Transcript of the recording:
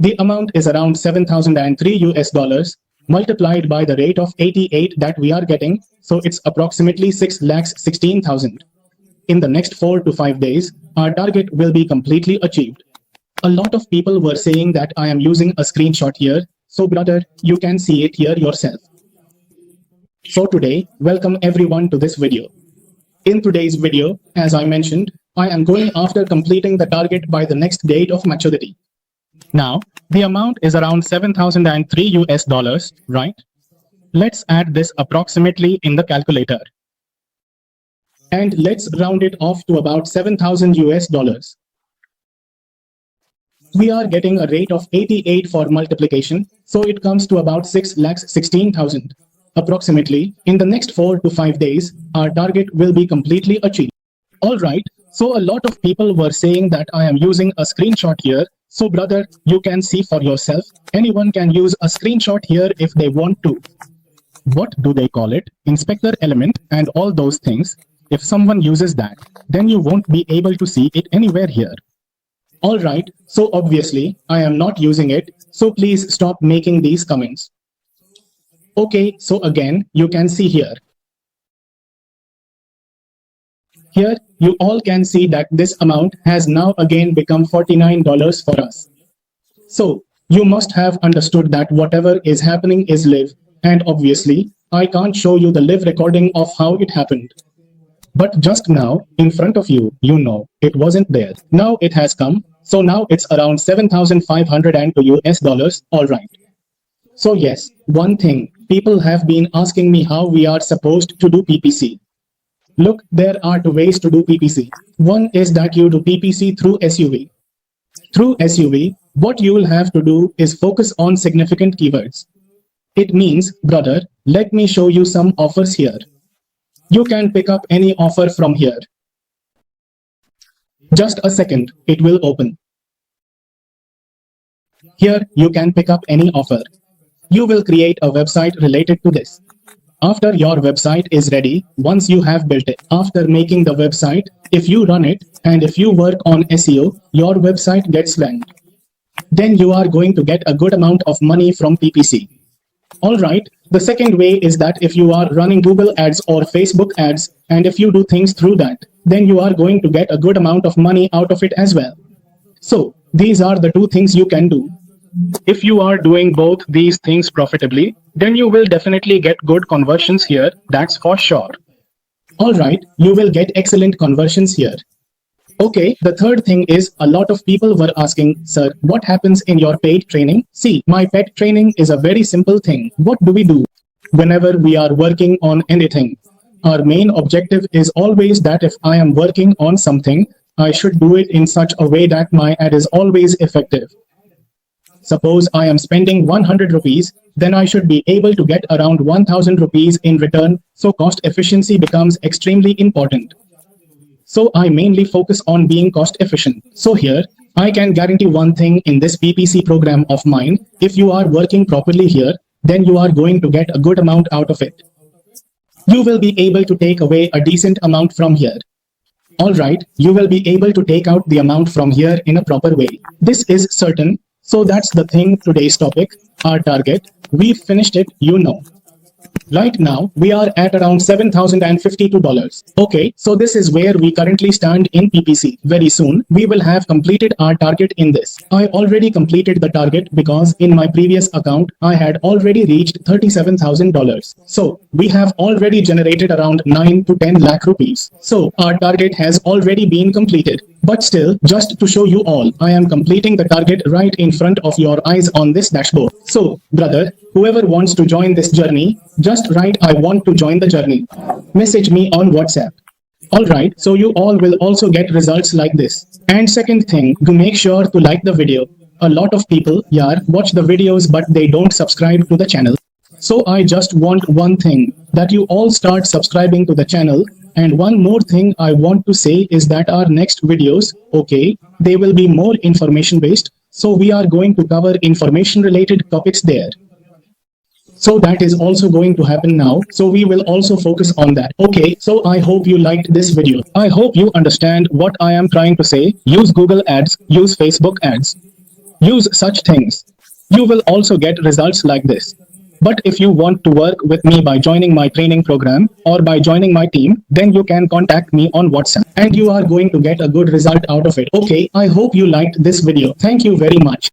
The amount is around 7,003 US dollars multiplied by the rate of 88 that we are getting. So it's approximately 6,16,000. In the next 4 to 5 days, our target will be completely achieved. A lot of people were saying that I am using a screenshot here. So brother, you can see it here yourself. So today, welcome everyone to this video. In today's video, as I mentioned, I am going after completing the target by the next date of maturity. Now, the amount is around 7,003 US dollars, right? Let's add this approximately in the calculator. And let's round it off to about 7,000 US dollars. We are getting a rate of 88 for multiplication, so it comes to about 6,16,000. Approximately, in the next 4 to 5 days, our target will be completely achieved. Alright, so a lot of people were saying that I am using a screenshot here. So brother, you can see for yourself, anyone can use a screenshot here if they want to. What do they call it? Inspector element and all those things. If someone uses that, then you won't be able to see it anywhere here. Alright, so obviously, I am not using it, so please stop making these comments. Okay, so again, you can see here. Here, you all can see that this amount has now again become $49 for us. So, you must have understood that whatever is happening is live, and obviously, I can't show you the live recording of how it happened. But just now, in front of you, you know, it wasn't there. Now it has come, so now it's around 7,502 US dollars, alright. So yes, one thing, people have been asking me how we are supposed to do PPC. Look, there are two ways to do PPC. One is that you do PPC through SUV. Through SUV, what you will have to do is focus on significant keywords. It means, brother, let me show you some offers here. You can pick up any offer from here. Just a second, it will open. Here, you can pick up any offer. You will create a website related to this. After your website is ready, once you have built it, after making the website, if you run it and if you work on SEO, your website gets ranked. Then you are going to get a good amount of money from PPC. Alright, the second way is that if you are running Google Ads or Facebook Ads, and if you do things through that, then you are going to get a good amount of money out of it as well. So, these are the two things you can do. If you are doing both these things profitably, then you will definitely get good conversions here, that's for sure. Alright, you will get excellent conversions here. Okay, the third thing is a lot of people were asking, sir, what happens in your paid training? See, my paid training is a very simple thing. What do we do? Whenever we are working on anything, our main objective is always that if I am working on something, I should do it in such a way that my ad is always effective. Suppose I am spending 100 rupees, then I should be able to get around 1000 rupees in return, so cost efficiency becomes extremely important. So I mainly focus on being cost efficient. So here, I can guarantee one thing in this PPC program of mine, if you are working properly here, then you are going to get a good amount out of it. You will be able to take away a decent amount from here. Alright, you will be able to take out the amount from here in a proper way. This is certain. So that's the thing, today's topic, our target. We've finished it, you know. Right now, we are at around $7,052. Okay, so this is where we currently stand in PPC. Very soon, we will have completed our target in this. I already completed the target because in my previous account, I had already reached $37,000. So, we have already generated around 9 to 10 lakh rupees. So, our target has already been completed. But still, just to show you all, I am completing the target right in front of your eyes on this dashboard. So, brother, whoever wants to join this journey, just write I want to join the journey. Message me on WhatsApp. Alright, so you all will also get results like this. And second thing, do make sure to like the video. A lot of people, watch the videos but they don't subscribe to the channel. So I just want one thing, that you all start subscribing to the channel. And one more thing I want to say is that our next videos, okay, they will be more information based. So we are going to cover information related topics there. So that is also going to happen now. So we will also focus on that. Okay, so I hope you liked this video. I hope you understand what I am trying to say. Use Google Ads, use Facebook Ads. Use such things. You will also get results like this. But if you want to work with me by joining my training program or by joining my team, then you can contact me on WhatsApp and you are going to get a good result out of it. Okay, I hope you liked this video. Thank you very much.